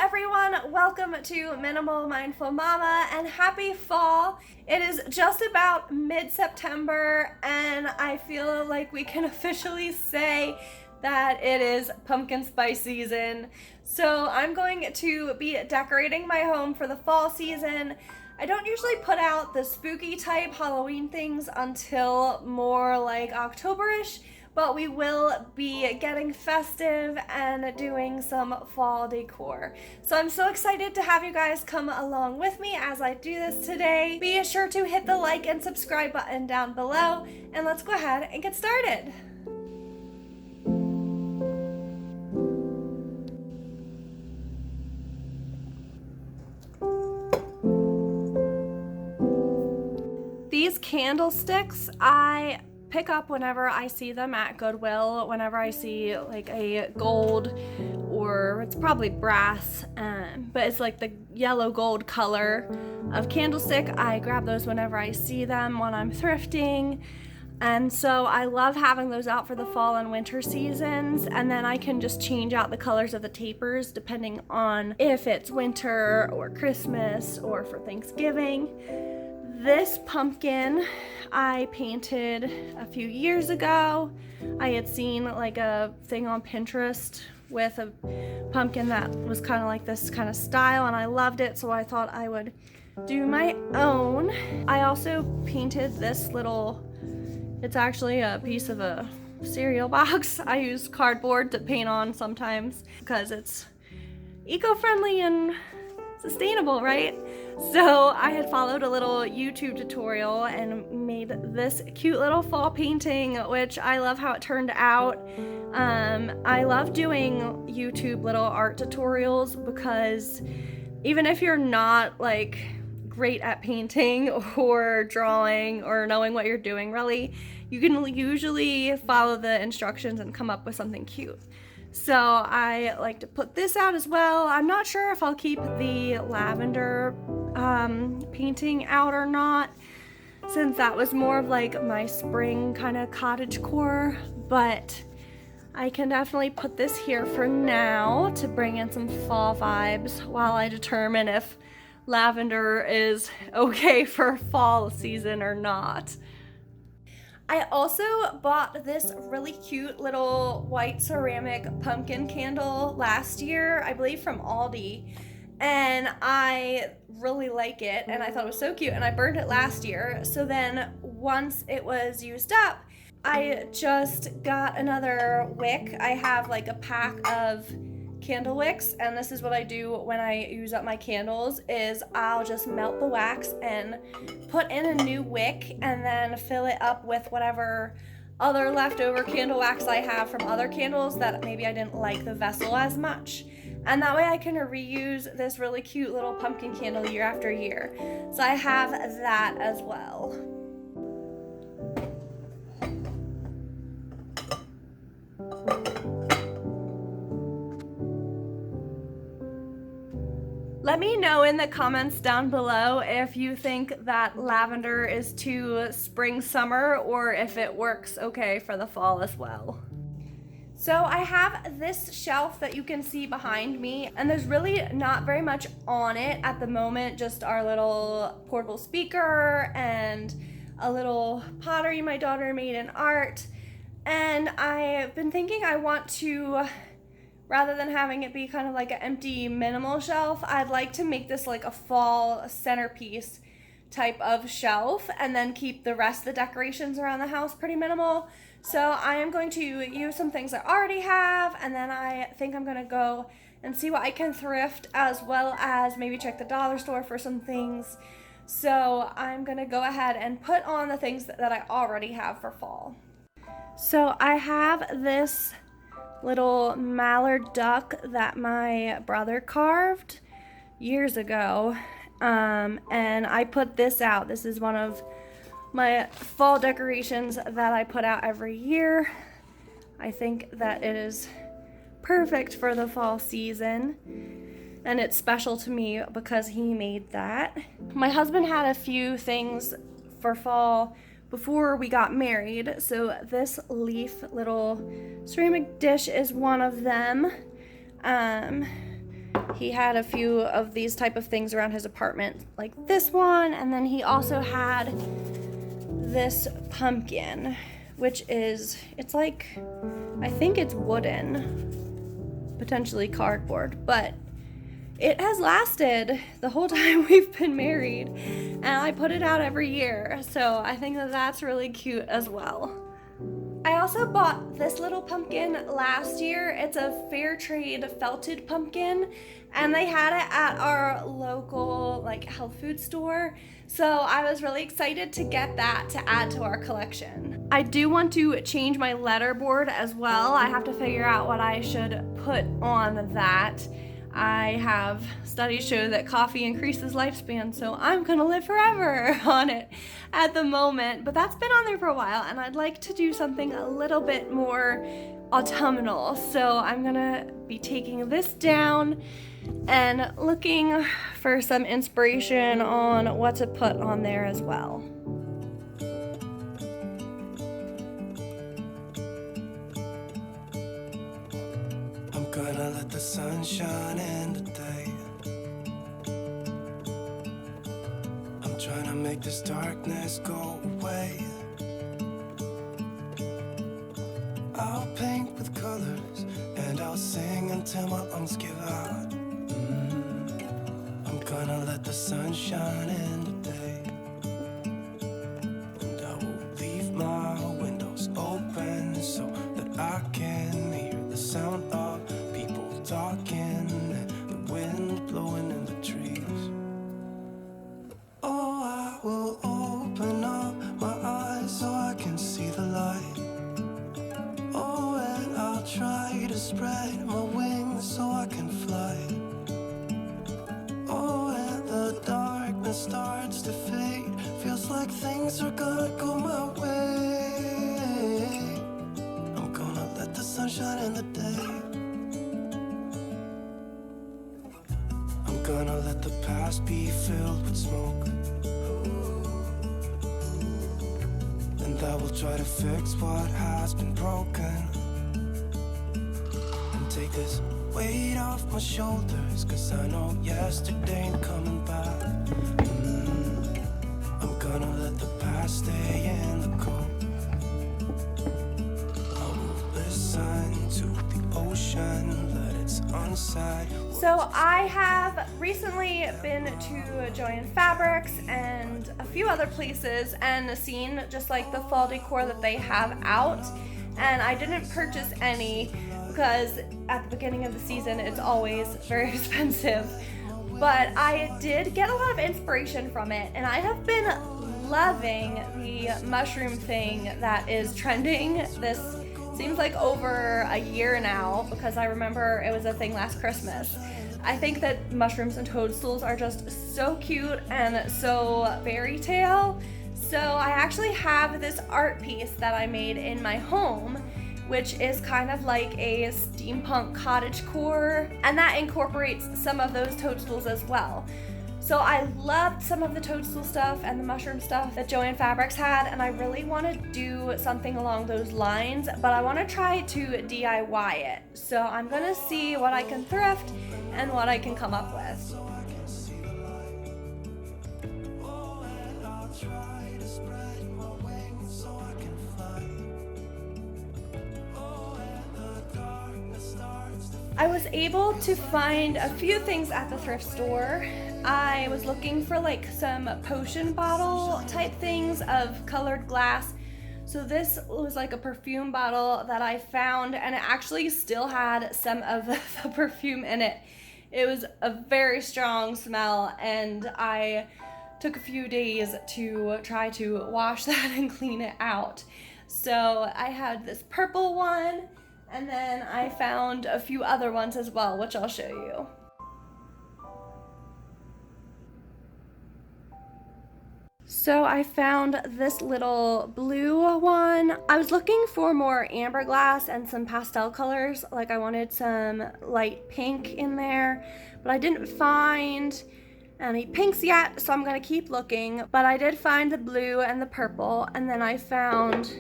everyone, welcome to Minimal Mindful Mama and happy fall. It is just about mid-September and I feel like we can officially say that it is pumpkin spice season. So I'm going to be decorating my home for the fall season. I don't usually put out the spooky type Halloween things until more like October-ish, but we will be getting festive and doing some fall decor. So I'm so excited to have you guys come along with me as I do this today. Be sure to hit the like and subscribe button down below, and let's go ahead and get started. These candlesticks I pick up whenever I see them at Goodwill, whenever I see like a gold, or it's probably brass, but it's like the yellow gold color of candlestick. I grab those whenever I see them when I'm thrifting. And so I love having those out for the fall and winter seasons, and then I can just change out the colors of the tapers depending on if it's winter or Christmas or for Thanksgiving. This pumpkin I painted a few years ago. I had seen like a thing on Pinterest with a pumpkin that was kind of like this kind of style, and I loved it, so I thought I would do my own. I also painted this little, it's actually a piece of a cereal box. I use cardboard to paint on sometimes because it's eco-friendly and sustainable, right? So I had followed a little YouTube tutorial and made this cute little fall painting, which I love how it turned out. I love doing YouTube little art tutorials because even if you're not like great at painting or drawing or knowing what you're doing really, you can usually follow the instructions and come up with something cute. So I like to put this out as well. I'm not sure if I'll keep the lavender painting out or not, since that was more of like my spring kind of cottagecore, but I can definitely put this here for now to bring in some fall vibes while I determine if lavender is okay for fall season or not. I also bought this really cute little white ceramic pumpkin candle last year, I believe from Aldi, and I really like it and I thought it was so cute, and I burned it last year. So then once it was used up, I just got another wick. I have like a pack of candle wicks, and this is what I do when I use up my candles, is I'll just melt the wax and put in a new wick and then fill it up with whatever other leftover candle wax I have from other candles that maybe I didn't like the vessel as much, and that way I can reuse this really cute little pumpkin candle year after year. So I have that as well. Let me know in the comments down below if you think that lavender is too spring summer or if it works okay for the fall as well. So I have this shelf that you can see behind me, and there's really not very much on it at the moment, just our little portable speaker and a little pottery my daughter made in art. And I've been thinking I want to, rather than having it be kind of like an empty minimal shelf, I'd like to make this like a fall centerpiece type of shelf and then keep the rest of the decorations around the house pretty minimal. So I am going to use some things I already have, and then I think I'm gonna go and see what I can thrift, as well as maybe check the dollar store for some things. So I'm gonna go ahead and put on the things that I already have for fall. So I have this little mallard duck that my brother carved years ago, and I put this out. This is one of my fall decorations that I put out every year. I think that it is perfect for the fall season, and it's special to me because he made that. My husband had a few things for fall before we got married, so this leaf little ceramic dish is one of them. he had a few of these type of things around his apartment, like this one, and then he also had this pumpkin, which is, it's like, I think it's wooden, potentially cardboard, but it has lasted the whole time we've been married, and I put it out every year, so I think that that's really cute as well. I also bought this little pumpkin last year. It's a fair trade felted pumpkin, and they had it at our local like health food store. So I was really excited to get that to add to our collection. I do want to change my letterboard as well. I have to figure out what I should put on that. I have studies show that coffee increases lifespan, so I'm gonna live forever on it at the moment, but that's been on there for a while, and I'd like to do something a little bit more autumnal, so I'm gonna be taking this down and looking for some inspiration on what to put on there as well. Gonna let the sun shine in today. I'm trying to make this darkness go away. I'll paint with colors and I'll sing until my lungs give out. I'm gonna let the sun shine in today. And I will leave my windows open so that I can hear the sound of talking and the wind blowing in the trees. Oh, I will open up my eyes so I can see the light. Oh, and I'll try to spread my wings so I can fly. Oh, and the darkness starts to fade. Feels like things are gonna go my way. I'm gonna let the sun shine in the day. Gonna let the past be filled with smoke, and I will try to fix what has been broken, and take this weight off my shoulders, cause I know yesterday ain't coming back. I'm gonna let the past stay in the cold. I will listen to the ocean, let its unsaid. So I have recently been to Joann Fabrics and a few other places and seen just like the fall decor that they have out, and I didn't purchase any because at the beginning of the season it's always very expensive, but I did get a lot of inspiration from it, and I have been loving the mushroom thing that is trending this seems like over a year now, because I remember it was a thing last Christmas. I think that mushrooms and toadstools are just so cute and so fairy tale. So I actually have this art piece that I made in my home, which is kind of like a steampunk cottagecore, and that incorporates some of those toadstools as well. So I loved some of the toadstool stuff and the mushroom stuff that Joann Fabrics had, and I really want to do something along those lines, but I want to try to DIY it. So I'm going to see what I can thrift and what I can come up with. I was able to find a few things at the thrift store. I was looking for like some potion bottle type things of colored glass. So this was like a perfume bottle that I found, and it actually still had some of the perfume in it. It was a very strong smell, and I took a few days to try to wash that and clean it out. So I had this purple one, and then I found a few other ones as well, which I'll show you. So I found this little blue one. I was looking for more amber glass and some pastel colors, like I wanted some light pink in there, but I didn't find any pinks yet, so I'm gonna keep looking. But I did find the blue and the purple, and then I found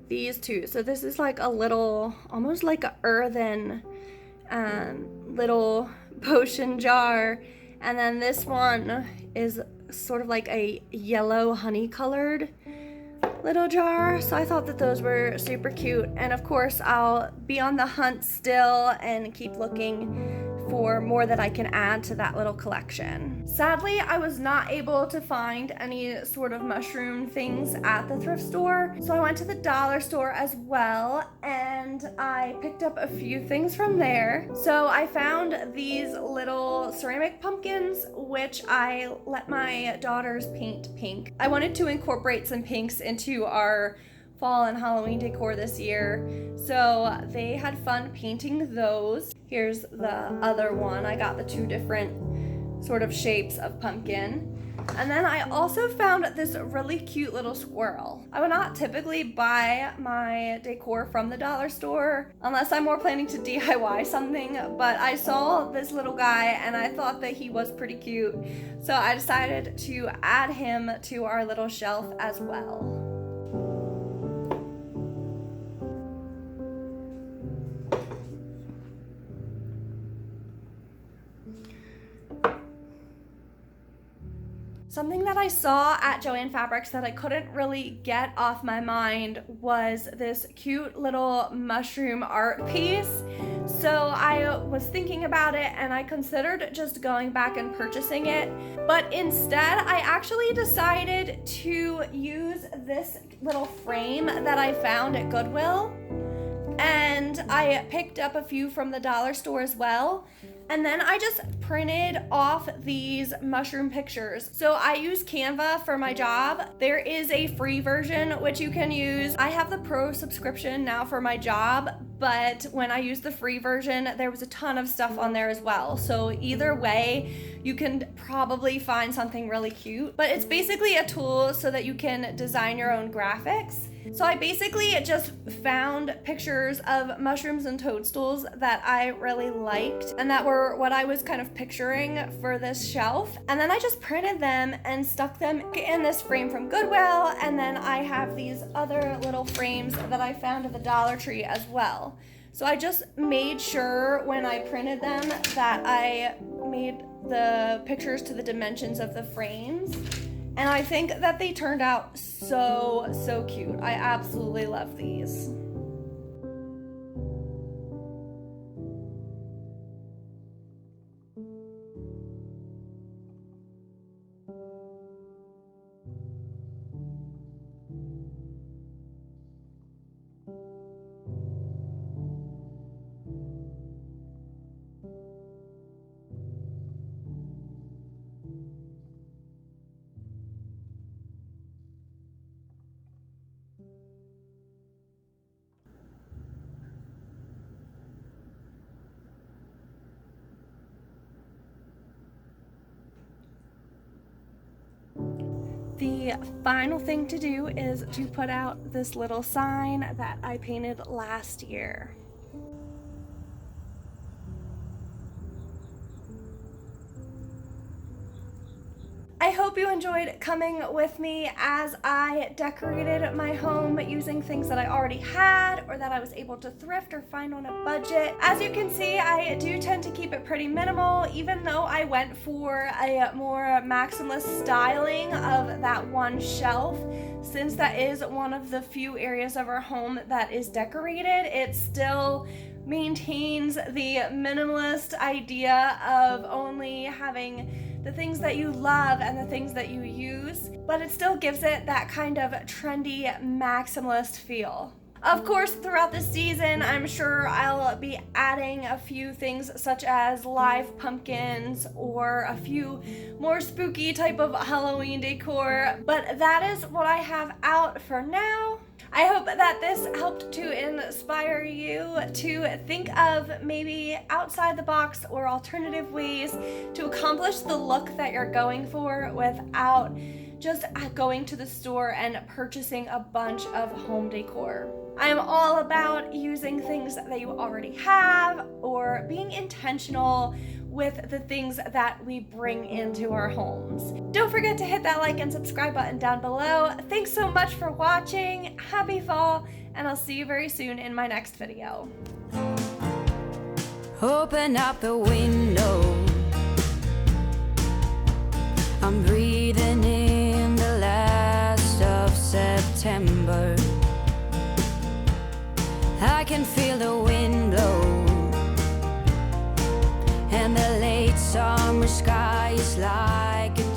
these two. So this is like a little, almost like a earthen little potion jar, and then this one is sort of like a yellow honey colored little jar. So I thought that those were super cute, and of course I'll be on the hunt still and keep looking for more that I can add to that little collection. Sadly, I was not able to find any sort of mushroom things at the thrift store, so I went to the dollar store as well, and I picked up a few things from there. So I found these little ceramic pumpkins, which I let my daughters paint pink. I wanted to incorporate some pinks into our fall and Halloween decor this year, so they had fun painting those. Here's the other one. I got the two different sort of shapes of pumpkin. And then I also found this really cute little squirrel. I would not typically buy my decor from the dollar store unless I'm more planning to DIY something, but I saw this little guy and I thought that he was pretty cute, so I decided to add him to our little shelf as well. Something that I saw at Joann Fabrics that I couldn't really get off my mind was this cute little mushroom art piece. So I was thinking about it and I considered just going back and purchasing it, but instead I actually decided to use this little frame that I found at Goodwill, and I picked up a few from the dollar store as well. And then I just printed off these mushroom pictures. So I use Canva for my job. There is a free version which you can use. I have the pro subscription now for my job, but when I used the free version, there was a ton of stuff on there as well. So either way, you can probably find something really cute. But it's basically a tool so that you can design your own graphics. So I basically just found pictures of mushrooms and toadstools that I really liked and that were what I was kind of picturing for this shelf. And then I just printed them and stuck them in this frame from Goodwill. And then I have these other little frames that I found at the Dollar Tree as well. So I just made sure when I printed them that I made the pictures to the dimensions of the frames. And I think that they turned out so cute. I absolutely love these. The final thing to do is to put out this little sign that I painted last year. I hope you enjoyed coming with me as I decorated my home using things that I already had or that I was able to thrift or find on a budget. As you can see, I do tend to keep it pretty minimal, even though I went for a more maximalist styling of that one shelf. Since that is one of the few areas of our home that is decorated, it still maintains the minimalist idea of only having the things that you love and the things that you use, but it still gives it that kind of trendy maximalist feel. Of course, throughout the season, I'm sure I'll be adding a few things such as live pumpkins or a few more spooky type of Halloween decor, but that is what I have out for now. I hope that this helped to inspire you to think of maybe outside the box or alternative ways to accomplish the look that you're going for without just going to the store and purchasing a bunch of home decor. I'm all about using things that you already have or being intentional with the things that we bring into our homes. Don't forget to hit that like and subscribe button down below. Thanks so much for watching. Happy fall, and I'll see you very soon in my next video. Open up the window. I'm breathing in the last of September. I can feel the wind blow, and the late summer sky is like a